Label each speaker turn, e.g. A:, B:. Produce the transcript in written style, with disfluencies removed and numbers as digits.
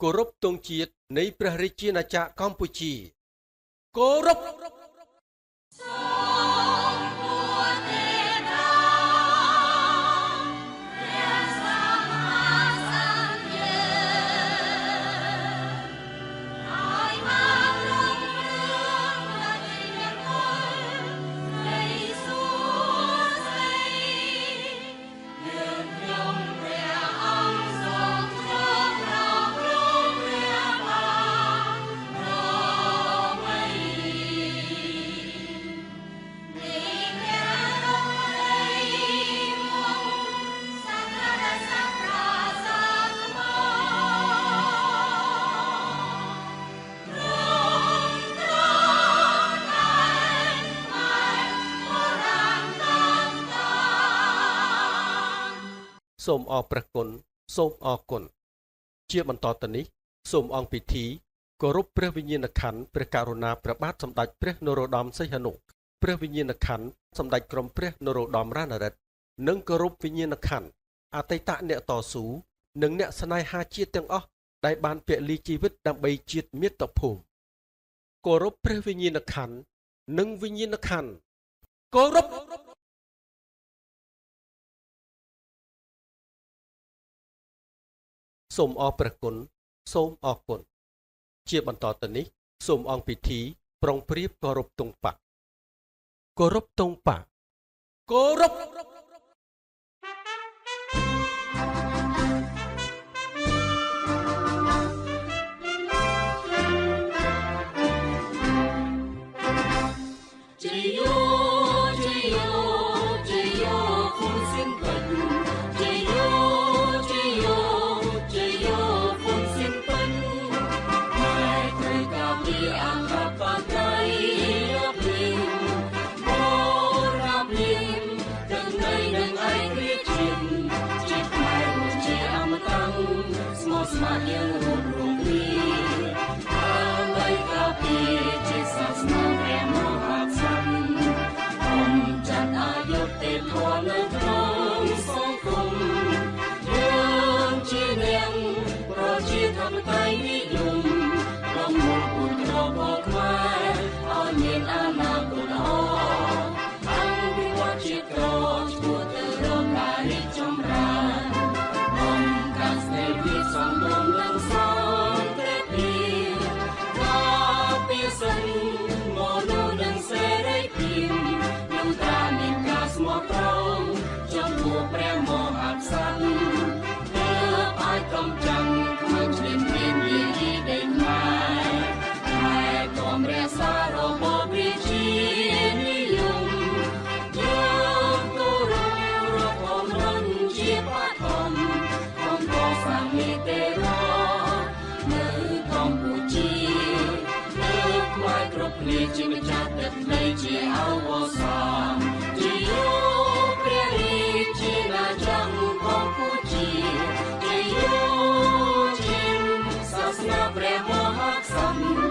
A: គោរពទង់ជាតិនៃព្រះរាជាណាចក្រកម្ពុជាគោរពសូមអរព្រះគុណសូមអរគុណជាបន្តទៅនេះសូមអង្គពិធីគោរពព្រះវិញ្ញាណក្ខន្ធព្រះករុណាព្រះបាទសម្ដេចព្រះនរោត្តមសីហនុព្រះវិញ្ញាណក្ខន្ធសម្ដេចក្រមព្រះនរោត្តមរណរដ្ឋនិងគោរពវិញ្ញាណក្ខន្ធអតីតអ្នកតស៊ូនិងអ្នកស្នេហាជាតិទាំងអស់ដែលបានពលីជីវិតដើម្បីជាតិមាតុភូមិគោរពព្រះវិញ្ញាណក្ខន្ធនិងវិញ្ញាណក្ខន្ធគោរពសូមអរព្រះគុណសូមអរគុណជាបន្តទៅនេះសូមអង្គពិធីប្រុងប្រៀបគោរពទង់បៈគោរពទង់បៈគោរពស្មារតីរួមរងគ្នាដើម្បីការពារជាសាសនាព្រះមហាក្សត្រអំចាត់អាយុទេធម៌នៅក្នុងសង្គមយើងជាអ្នកប្រជាធិបតេយ្យនិយមប្រមូលពុទ្ធរបស់ខ្មែរឲ្យមានអនាគតល្អអង្គវិវត្តជាតិក្រឈ្មោះទៅរកការរីកចម្រើនសំដុំនឹងសន្តិភាពការពីសិនមកនោះនឹងសេរីភាពនឹងតាមានការស្មោះត្រង់ចំពោះព្រះមហាក្សត្រទើបអាចកំចាត់ក្មេងឆ្លៀនព្រៀនយាយីដេញខ្មែរតែគំរក្សារបបរាជានិយមយើងគោរពរដ្ឋធម្មនុញ្ញជាបឋមសាមីទេរនៅកម្ពុជាលើខ្មែរគ្រប់គ្នាជាម្ចាស់ទឹកដីជាអវសានជាយោព្រះរាជាណាចក្រកម្ពុជាជាយោជាសាសនាព្រះមហាក្សត្រ